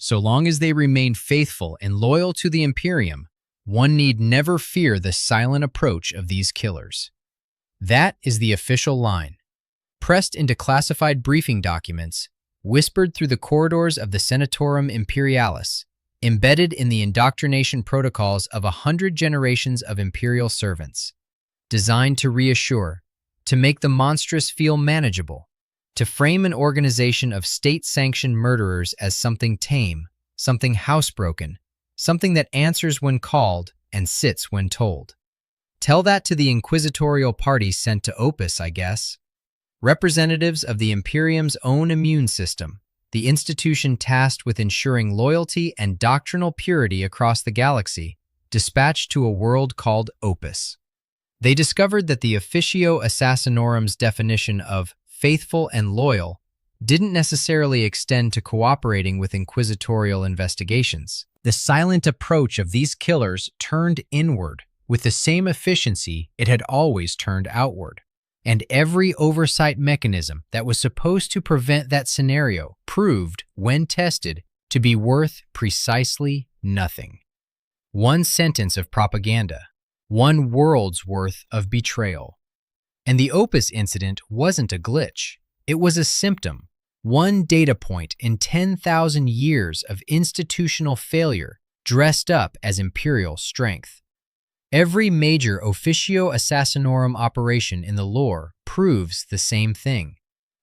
So long as they remain faithful and loyal to the Imperium, one need never fear the silent approach of these killers. That is the official line, pressed into classified briefing documents, whispered through the corridors of the Senatorum Imperialis, embedded in the indoctrination protocols of 100 generations of Imperial servants, designed to reassure, to make the monstrous feel manageable, to frame an organization of state-sanctioned murderers as something tame, something housebroken, something that answers when called and sits when told. Tell that to the Inquisitorial party sent to Opus, I guess. Representatives of the Imperium's own immune system, the institution tasked with ensuring loyalty and doctrinal purity across the galaxy, dispatched to a world called Opus. They discovered that the Officio Assassinorum's definition of faithful and loyal didn't necessarily extend to cooperating with inquisitorial investigations. The silent approach of these killers turned inward with the same efficiency it had always turned outward. And every oversight mechanism that was supposed to prevent that scenario proved, when tested, to be worth precisely nothing. One sentence of propaganda, one world's worth of betrayal. And the Opus incident wasn't a glitch. It was a symptom, one data point in 10,000 years of institutional failure dressed up as Imperial strength. Every major Officio Assassinorum operation in the lore proves the same thing.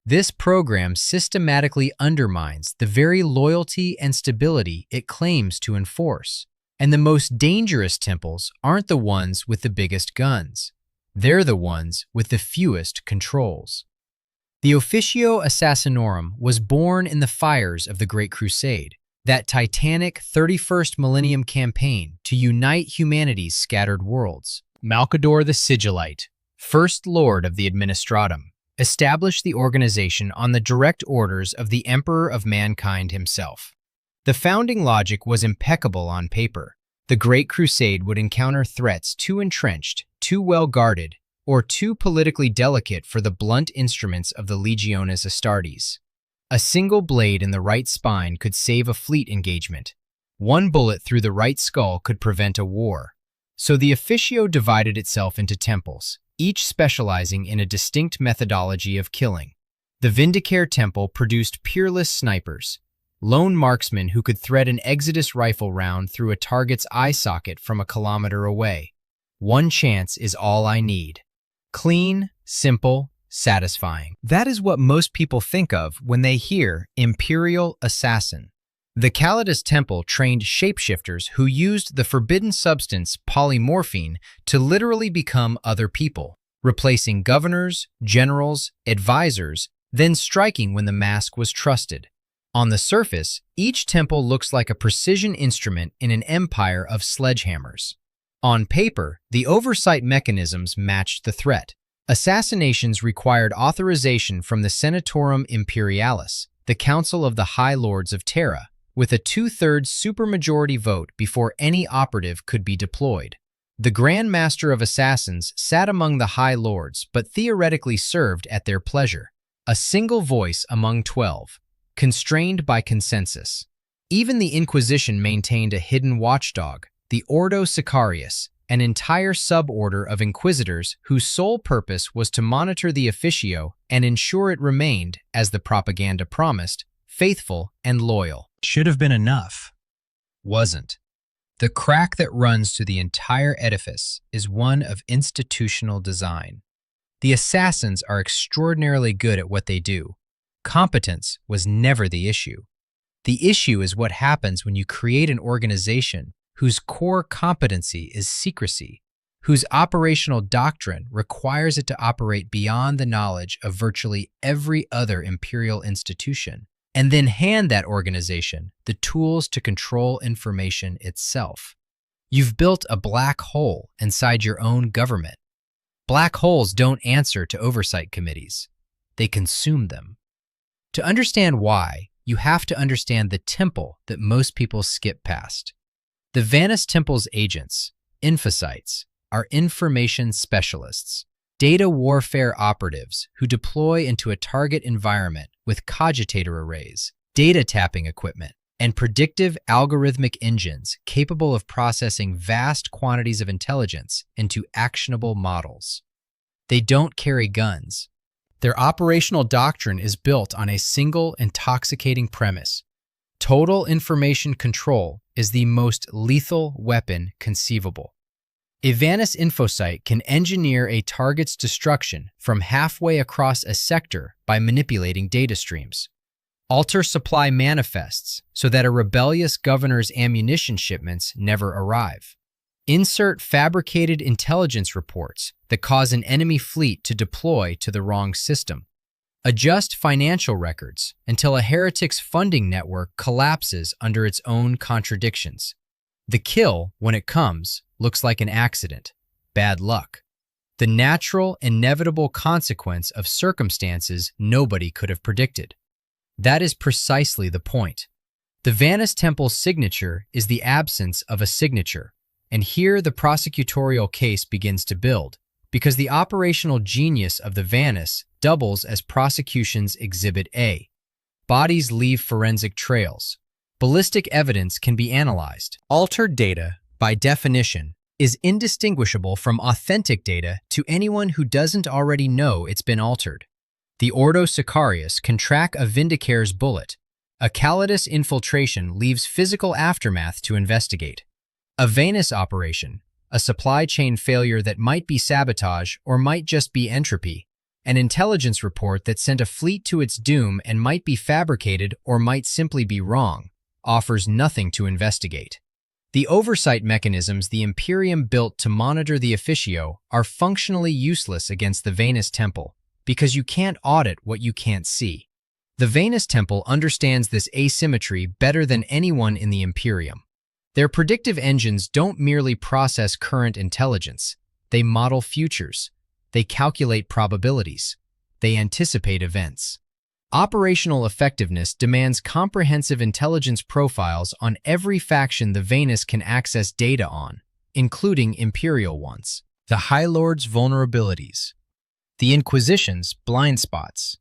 This program systematically undermines the very loyalty and stability it claims to enforce. And the most dangerous temples aren't the ones with the biggest guns. They're the ones with the fewest controls. The Officio Assassinorum was born in the fires of the Great Crusade, that titanic 31st millennium campaign to unite humanity's scattered worlds. Malcador the Sigillite, First Lord of the Administratum, established the organization on the direct orders of the Emperor of Mankind himself. The founding logic was impeccable on paper. The Great Crusade would encounter threats too entrenched, too well guarded, or too politically delicate for the blunt instruments of the Legiones Astartes. A single blade in the right spine could save a fleet engagement. One bullet through the right skull could prevent a war. So the Officio divided itself into temples, each specializing in a distinct methodology of killing. The Vindicare Temple produced peerless snipers, lone marksmen who could thread an Exitus rifle round through a target's eye socket from a kilometer away. One chance is all I need. Clean, simple, satisfying. That is what most people think of when they hear Imperial Assassin. The Callidus Temple trained shapeshifters who used the forbidden substance polymorphine to literally become other people, replacing governors, generals, advisors, then striking when the mask was trusted. On the surface, each temple looks like a precision instrument in an empire of sledgehammers. On paper, the oversight mechanisms matched the threat. Assassinations required authorization from the Senatorum Imperialis, the Council of the High Lords of Terra, with a 2/3 supermajority vote before any operative could be deployed. The Grand Master of Assassins sat among the High Lords but theoretically served at their pleasure, a single voice among 12, constrained by consensus. Even the Inquisition maintained a hidden watchdog, the Ordo Sicarius, an entire suborder of inquisitors whose sole purpose was to monitor the Officio and ensure it remained, as the propaganda promised, faithful and loyal. Should have been enough. Wasn't. The crack that runs through the entire edifice is one of institutional design. The assassins are extraordinarily good at what they do. Competence was never the issue. The issue is what happens when you create an organization whose core competency is secrecy, whose operational doctrine requires it to operate beyond the knowledge of virtually every other imperial institution, and then hand that organization the tools to control information itself. You've built a black hole inside your own government. Black holes don't answer to oversight committees. They consume them. To understand why, you have to understand the temple that most people skip past. The Vanus Temple's agents, infocytes, are information specialists, data warfare operatives who deploy into a target environment with cogitator arrays, data tapping equipment, and predictive algorithmic engines capable of processing vast quantities of intelligence into actionable models. They don't carry guns. Their operational doctrine is built on a single intoxicating premise. Total information control is the most lethal weapon conceivable. A Vanus infosite can engineer a target's destruction from halfway across a sector by manipulating data streams. Alter supply manifests so that a rebellious governor's ammunition shipments never arrive. Insert fabricated intelligence reports that cause an enemy fleet to deploy to the wrong system. Adjust financial records until a heretic's funding network collapses under its own contradictions. The kill, when it comes, looks like an accident, bad luck. The natural, inevitable consequence of circumstances nobody could have predicted. That is precisely the point. The Vanus Temple's signature is the absence of a signature, and here the prosecutorial case begins to build, because the operational genius of the Vanus doubles as prosecution's Exhibit A. Bodies leave forensic trails. Ballistic evidence can be analyzed. Altered data, by definition, is indistinguishable from authentic data to anyone who doesn't already know it's been altered. The Ordo Sicarius can track a Vindicare's bullet. A Callidus infiltration leaves physical aftermath to investigate. A Vanus operation, a supply chain failure that might be sabotage or might just be entropy. An intelligence report that sent a fleet to its doom and might be fabricated or might simply be wrong, offers nothing to investigate. The oversight mechanisms the Imperium built to monitor the Officio are functionally useless against the Vanus Temple, because you can't audit what you can't see. The Vanus Temple understands this asymmetry better than anyone in the Imperium. Their predictive engines don't merely process current intelligence, they model futures. They calculate probabilities. They anticipate events. Operational effectiveness demands comprehensive intelligence profiles on every faction the Vanus can access data on, including Imperial ones. The High Lord's vulnerabilities. The Inquisition's blind spots.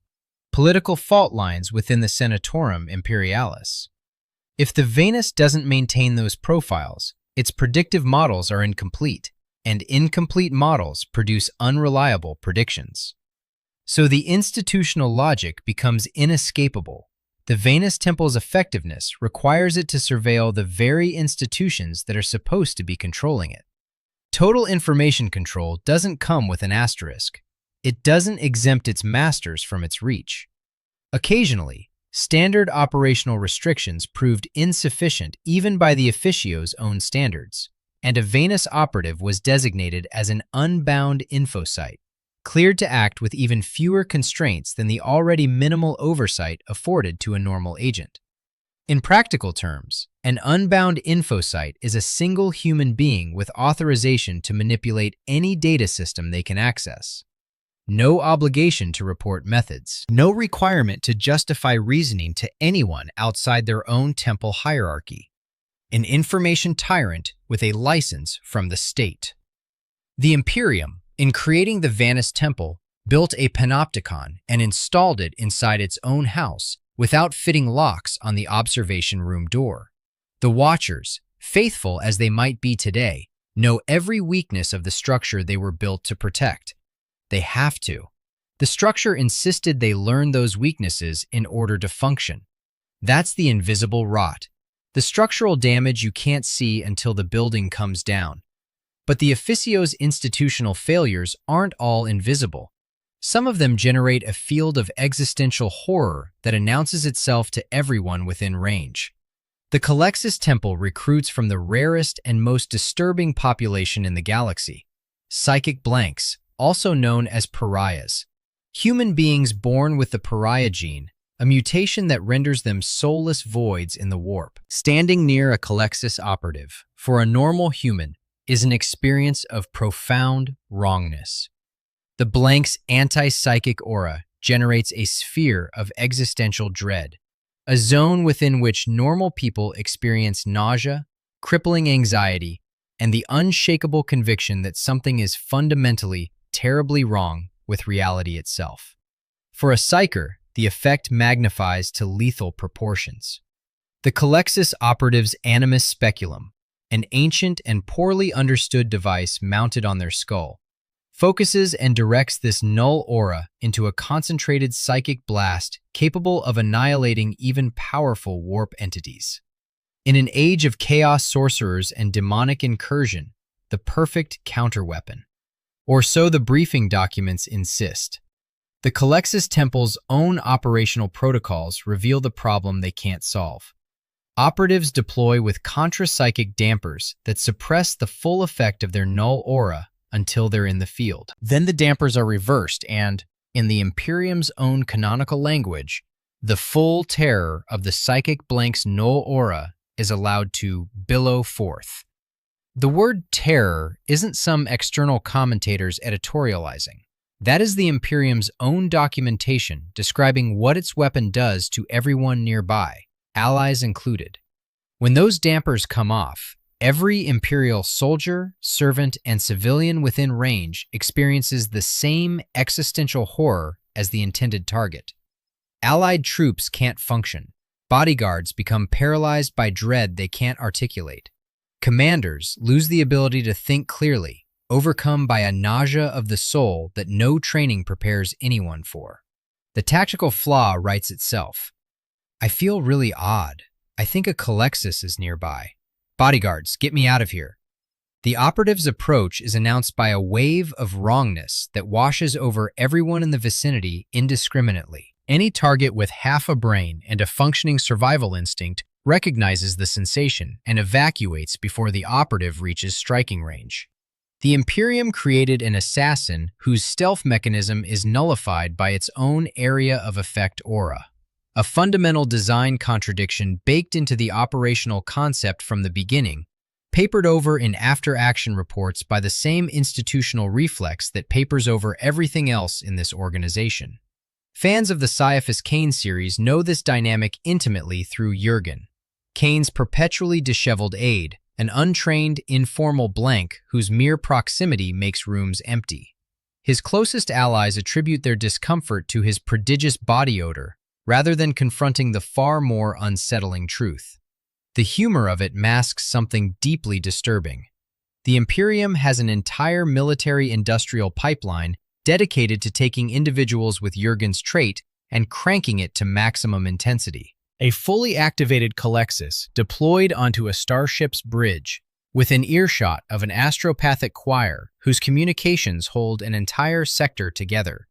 Political fault lines within the Senatorum Imperialis. If the Vanus doesn't maintain those profiles, its predictive models are incomplete, and incomplete models produce unreliable predictions. So the institutional logic becomes inescapable. The Vanus Temple's effectiveness requires it to surveil the very institutions that are supposed to be controlling it. Total information control doesn't come with an asterisk. It doesn't exempt its masters from its reach. Occasionally, standard operational restrictions proved insufficient even by the Officio's own standards, and a Vanus operative was designated as an unbound infosite, cleared to act with even fewer constraints than the already minimal oversight afforded to a normal agent. In practical terms, an unbound infosite is a single human being with authorization to manipulate any data system they can access. No obligation to report methods. No requirement to justify reasoning to anyone outside their own temple hierarchy. An information tyrant with a license from the state. The Imperium, in creating the Vanus Temple, built a panopticon and installed it inside its own house without fitting locks on the observation room door. The Watchers, faithful as they might be today, know every weakness of the structure they were built to protect. They have to. The structure insisted they learn those weaknesses in order to function. That's the invisible rot. The structural damage you can't see until the building comes down. But the Officio's institutional failures aren't all invisible. Some of them generate a field of existential horror that announces itself to everyone within range. The Callidus Temple recruits from the rarest and most disturbing population in the galaxy, psychic blanks, also known as pariahs. Human beings born with the pariah gene, a mutation that renders them soulless voids in the warp. Standing near a Callidus operative, for a normal human, is an experience of profound wrongness. The blank's anti-psychic aura generates a sphere of existential dread, a zone within which normal people experience nausea, crippling anxiety, and the unshakable conviction that something is fundamentally, terribly wrong with reality itself. For a psyker, the effect magnifies to lethal proportions. The Callidus operatives' animus speculum, an ancient and poorly understood device mounted on their skull, focuses and directs this null aura into a concentrated psychic blast capable of annihilating even powerful warp entities. In an age of chaos sorcerers and demonic incursion, the perfect counterweapon. Or so the briefing documents insist. The Callidus Temple's own operational protocols reveal the problem they can't solve. Operatives deploy with contra-psychic dampers that suppress the full effect of their null aura until they're in the field. Then the dampers are reversed and, in the Imperium's own canonical language, the full terror of the psychic blank's null aura is allowed to billow forth. The word terror isn't some external commentator's editorializing. That is the Imperium's own documentation describing what its weapon does to everyone nearby, allies included. When those dampers come off, every Imperial soldier, servant, and civilian within range experiences the same existential horror as the intended target. Allied troops can't function. Bodyguards become paralyzed by dread they can't articulate. Commanders lose the ability to think clearly, overcome by a nausea of the soul that no training prepares anyone for. The tactical flaw writes itself. I feel really odd. I think a Callidus is nearby. Bodyguards, get me out of here. The operative's approach is announced by a wave of wrongness that washes over everyone in the vicinity indiscriminately. Any target with half a brain and a functioning survival instinct recognizes the sensation and evacuates before the operative reaches striking range. The Imperium created an assassin whose stealth mechanism is nullified by its own area of effect aura, a fundamental design contradiction baked into the operational concept from the beginning, papered over in after-action reports by the same institutional reflex that papers over everything else in this organization. Fans of the Caiaphas Cain series know this dynamic intimately through Jurgen, Cain's perpetually disheveled aide, an untrained, informal blank whose mere proximity makes rooms empty. His closest allies attribute their discomfort to his prodigious body odor, rather than confronting the far more unsettling truth. The humor of it masks something deeply disturbing. The Imperium has an entire military-industrial pipeline dedicated to taking individuals with Jurgen's trait and cranking it to maximum intensity. A fully activated Callidus deployed onto a starship's bridge, within earshot of an astropathic choir whose communications hold an entire sector together.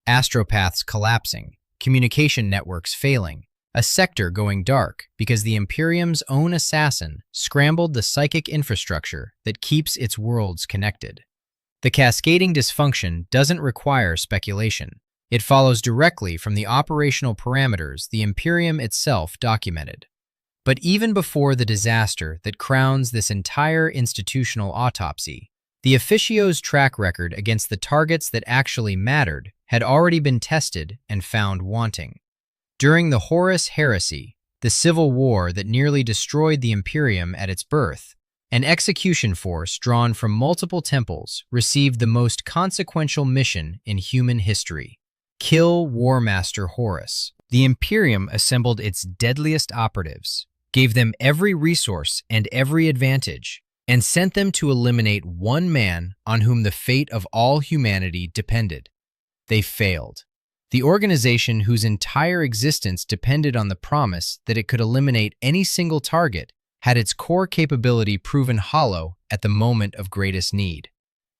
Astropaths collapsing, communication networks failing, a sector going dark because the Imperium's own assassin scrambled the psychic infrastructure that keeps its worlds connected. The cascading dysfunction doesn't require speculation. It follows directly from the operational parameters the Imperium itself documented. But even before the disaster that crowns this entire institutional autopsy, the Officio's track record against the targets that actually mattered had already been tested and found wanting. During the Horus Heresy, the civil war that nearly destroyed the Imperium at its birth, an execution force drawn from multiple temples received the most consequential mission in human history: kill War Master Horus. The Imperium assembled its deadliest operatives, gave them every resource and every advantage, and sent them to eliminate one man on whom the fate of all humanity depended. They failed. The organization whose entire existence depended on the promise that it could eliminate any single target had its core capability proven hollow at the moment of greatest need.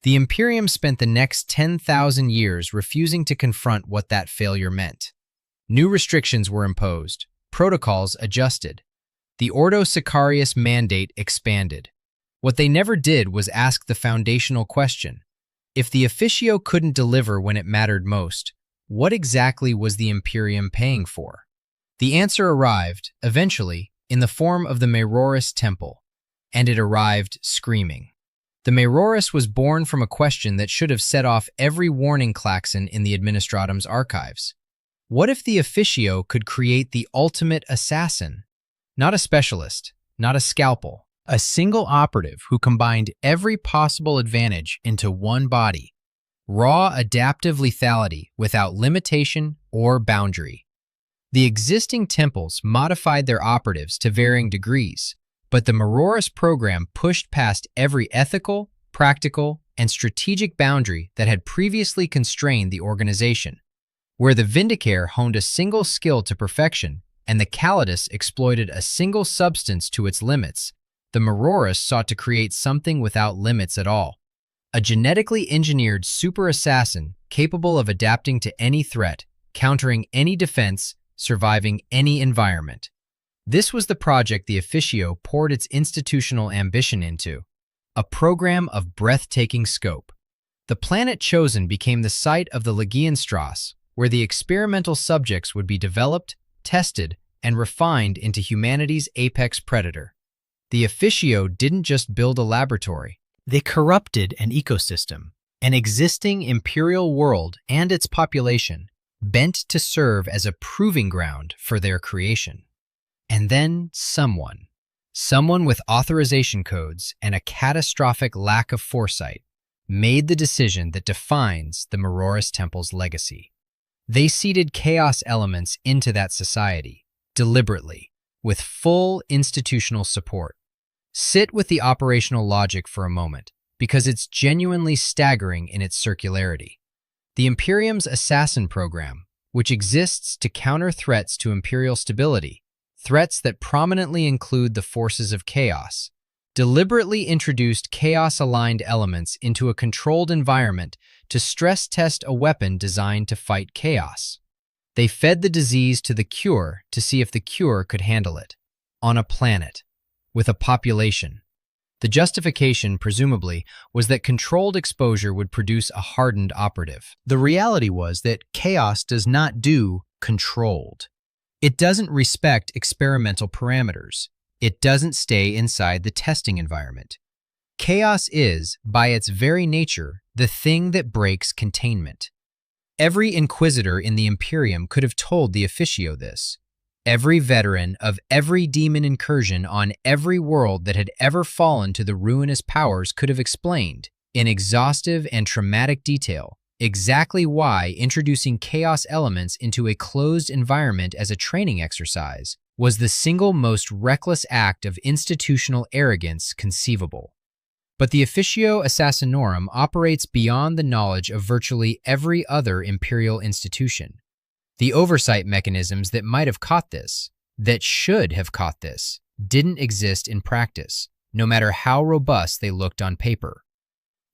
The Imperium spent the next 10,000 years refusing to confront what that failure meant. New restrictions were imposed, protocols adjusted. The Ordo Sicarius mandate expanded. What they never did was ask the foundational question: if the Officio couldn't deliver when it mattered most, what exactly was the Imperium paying for? The answer arrived, eventually, in the form of the Vanus Temple, and it arrived screaming. The Vanus was born from a question that should have set off every warning klaxon in the Administratum's archives. What if the Officio could create the ultimate assassin? Not a specialist, not a scalpel, a single operative who combined every possible advantage into one body. Raw adaptive lethality without limitation or boundary. The existing temples modified their operatives to varying degrees, but the Mauroris program pushed past every ethical, practical, and strategic boundary that had previously constrained the organization. Where the Vindicare honed a single skill to perfection and the Callidus exploited a single substance to its limits, the Mauroris sought to create something without limits at all. A genetically engineered super assassin capable of adapting to any threat, countering any defense, surviving any environment. This was the project the Officio poured its institutional ambition into, a program of breathtaking scope. The planet chosen became the site of the Legionstrasse, where the experimental subjects would be developed, tested, and refined into humanity's apex predator. The Officio didn't just build a laboratory. They corrupted an ecosystem, an existing imperial world and its population, bent to serve as a proving ground for their creation. And then someone with authorization codes and a catastrophic lack of foresight, made the decision that defines the Mauroris Temple's legacy. They seeded chaos elements into that society, deliberately, with full institutional support. Sit with the operational logic for a moment, because it's genuinely staggering in its circularity. The Imperium's Assassin program, which exists to counter threats to Imperial stability, threats that prominently include the forces of chaos, deliberately introduced chaos-aligned elements into a controlled environment to stress test a weapon designed to fight chaos. They fed the disease to the cure to see if the cure could handle it. On a planet, with a population. The justification, presumably, was that controlled exposure would produce a hardened operative. The reality was that chaos does not do controlled. It doesn't respect experimental parameters. It doesn't stay inside the testing environment. Chaos is, by its very nature, the thing that breaks containment. Every inquisitor in the Imperium could have told the Officio this. Every veteran of every demon incursion on every world that had ever fallen to the ruinous powers could have explained, in exhaustive and traumatic detail, exactly why introducing chaos elements into a closed environment as a training exercise was the single most reckless act of institutional arrogance conceivable. But the Officio Assassinorum operates beyond the knowledge of virtually every other imperial institution. The oversight mechanisms that might have caught this, that should have caught this, didn't exist in practice, no matter how robust they looked on paper.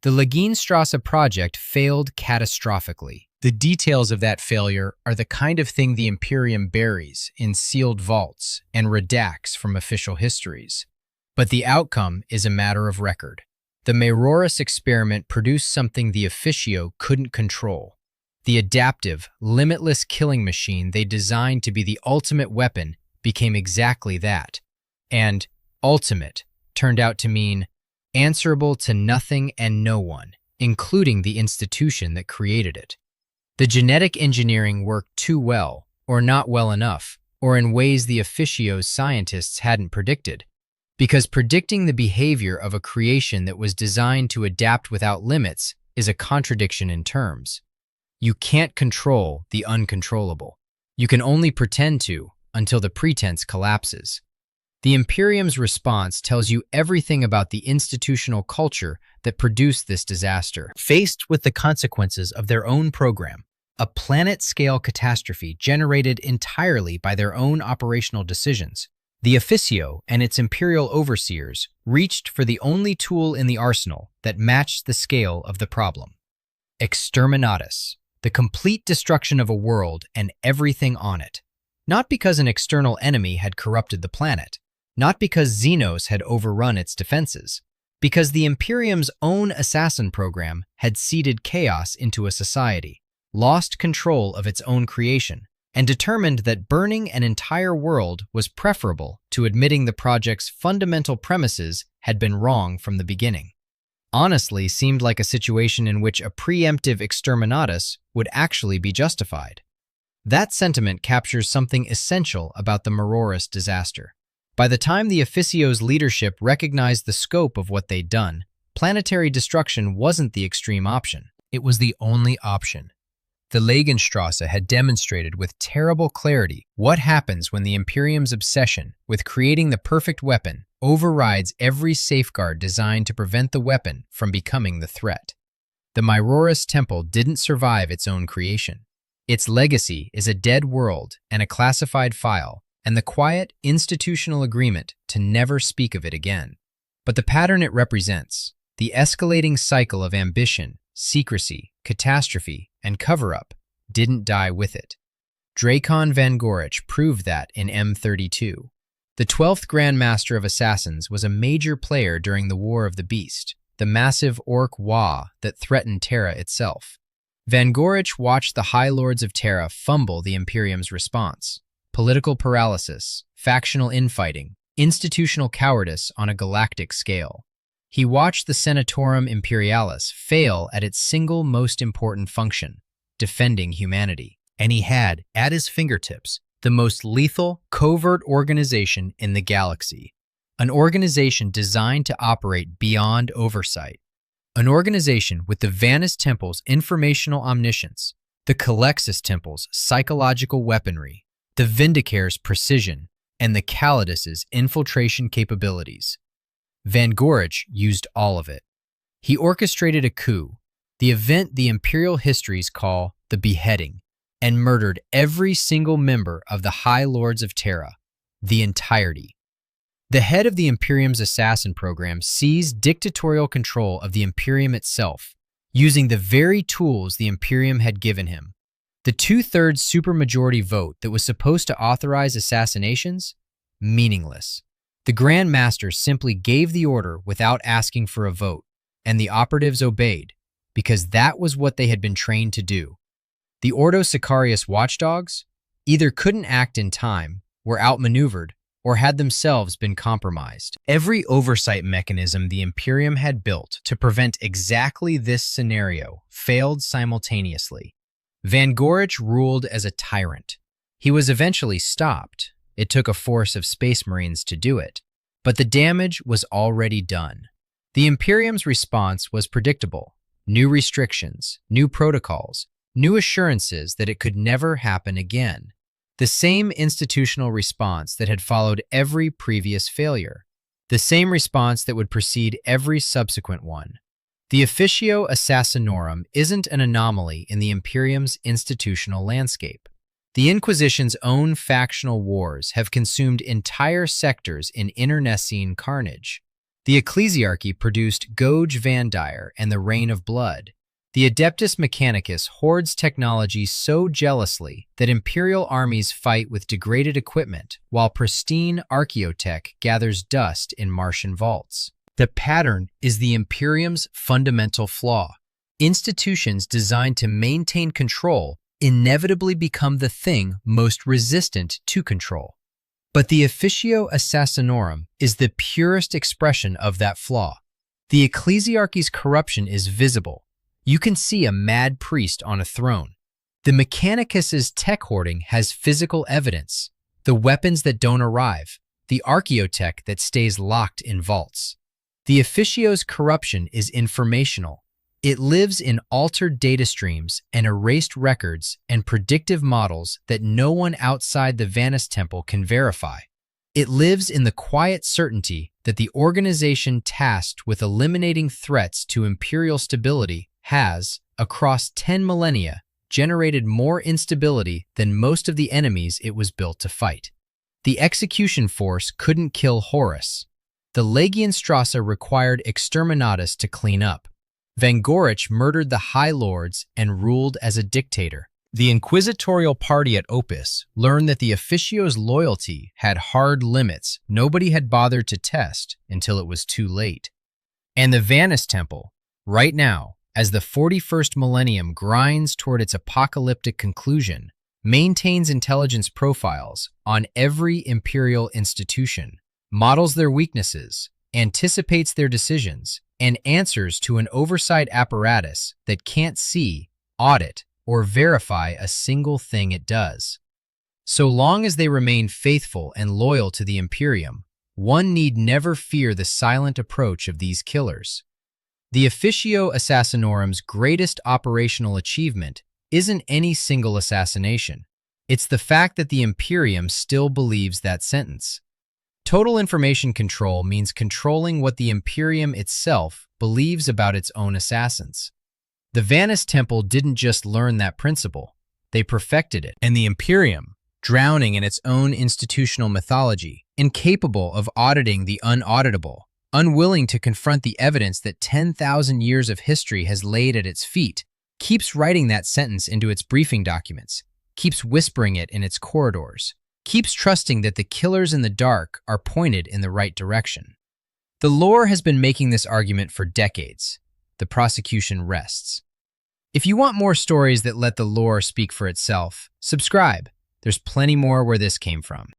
The Legionstrasse project failed catastrophically. The details of that failure are the kind of thing the Imperium buries in sealed vaults and redacts from official histories. But the outcome is a matter of record. The Mauroris experiment produced something the Officio couldn't control. The adaptive, limitless killing machine they designed to be the ultimate weapon became exactly that. And ultimate turned out to mean answerable to nothing and no one, including the institution that created it. The genetic engineering worked too well, or not well enough, or in ways the Officio's scientists hadn't predicted. Because predicting the behavior of a creation that was designed to adapt without limits is a contradiction in terms. You can't control the uncontrollable. You can only pretend to until the pretense collapses. The Imperium's response tells you everything about the institutional culture that produced this disaster. Faced with the consequences of their own program, a planet-scale catastrophe generated entirely by their own operational decisions, the Officio and its Imperial overseers reached for the only tool in the arsenal that matched the scale of the problem. Exterminatus. The complete destruction of a world and everything on it. Not because an external enemy had corrupted the planet, not because Xenos had overrun its defenses, because the Imperium's own assassin program had seeded chaos into a society, lost control of its own creation, and determined that burning an entire world was preferable to admitting the project's fundamental premises had been wrong from the beginning. Honestly seemed like a situation in which a preemptive exterminatus would actually be justified. That sentiment captures something essential about the Mauroris disaster. By the time the Officio's leadership recognized the scope of what they'd done, planetary destruction wasn't the extreme option. It was the only option. The Lagenstrasse had demonstrated with terrible clarity what happens when the Imperium's obsession with creating the perfect weapon overrides every safeguard designed to prevent the weapon from becoming the threat. The Vanus Temple didn't survive its own creation. Its legacy is a dead world and a classified file, and the quiet, institutional agreement to never speak of it again. But the pattern it represents, the escalating cycle of ambition, secrecy, catastrophe, and cover-up, didn't die with it. Drakon Van Gorich proved that in M32. The 12th Grand Master of Assassins was a major player during the War of the Beast, the massive Orc Wa that threatened Terra itself. Van Gorich watched the High Lords of Terra fumble the Imperium's response. Political paralysis, factional infighting, institutional cowardice on a galactic scale. He watched the Senatorum Imperialis fail at its single most important function, defending humanity. And he had, at his fingertips, the most lethal, covert organization in the galaxy. An organization designed to operate beyond oversight. An organization with the Vanus Temple's informational omniscience, the Callidus Temple's psychological weaponry, the Vindicare's precision, and the Callidus's infiltration capabilities. Van Gorich used all of it. He orchestrated a coup, the event the Imperial histories call the beheading, and murdered every single member of the High Lords of Terra, the entirety. The head of the Imperium's assassin program seized dictatorial control of the Imperium itself, using the very tools the Imperium had given him. The 2/3 supermajority vote that was supposed to authorize assassinations? Meaningless. The Grand Master simply gave the order without asking for a vote, and the operatives obeyed, because that was what they had been trained to do. The Ordo Sicarius watchdogs either couldn't act in time, were outmaneuvered, or had themselves been compromised. Every oversight mechanism the Imperium had built to prevent exactly this scenario failed simultaneously. Van Gorich ruled as a tyrant. He was eventually stopped. It took a force of Space Marines to do it, but the damage was already done. The Imperium's response was predictable. New restrictions, new protocols, new assurances that it could never happen again. The same institutional response that had followed every previous failure. The same response that would precede every subsequent one. The Officio Assassinorum isn't an anomaly in the Imperium's institutional landscape. The Inquisition's own factional wars have consumed entire sectors in internecine carnage. The Ecclesiarchy produced Goge Vandire and the Reign of Blood. The Adeptus Mechanicus hoards technology so jealously that Imperial armies fight with degraded equipment, while pristine archaeotech gathers dust in Martian vaults. The pattern is the Imperium's fundamental flaw. Institutions designed to maintain control inevitably become the thing most resistant to control. But the Officio Assassinorum is the purest expression of that flaw. The Ecclesiarchy's corruption is visible. You can see a mad priest on a throne. The Mechanicus's tech hoarding has physical evidence, the weapons that don't arrive, the archaeotech that stays locked in vaults. The Officio's corruption is informational. It lives in altered data streams and erased records and predictive models that no one outside the Vanus Temple can verify. It lives in the quiet certainty that the organization tasked with eliminating threats to Imperial stability has, across 10 millennia, generated more instability than most of the enemies it was built to fight. The execution force couldn't kill Horus. The Lagenstrasse required exterminatus to clean up. Van Gorich murdered the High Lords and ruled as a dictator. The Inquisitorial party at Opus learned that the Officio's loyalty had hard limits nobody had bothered to test until it was too late. And the Vanus Temple, right now, as the 41st millennium grinds toward its apocalyptic conclusion, maintains intelligence profiles on every Imperial institution, models their weaknesses, anticipates their decisions, and answers to an oversight apparatus that can't see, audit, or verify a single thing it does. So long as they remain faithful and loyal to the Imperium, one need never fear the silent approach of these killers. The Officio Assassinorum's greatest operational achievement isn't any single assassination. It's the fact that the Imperium still believes that sentence. Total information control means controlling what the Imperium itself believes about its own assassins. The Vanus Temple didn't just learn that principle, they perfected it. And the Imperium, drowning in its own institutional mythology, incapable of auditing the unauditable, unwilling to confront the evidence that 10,000 years of history has laid at its feet, keeps writing that sentence into its briefing documents, keeps whispering it in its corridors, keeps trusting that the killers in the dark are pointed in the right direction. The lore has been making this argument for decades. The prosecution rests. If you want more stories that let the lore speak for itself, subscribe. There's plenty more where this came from.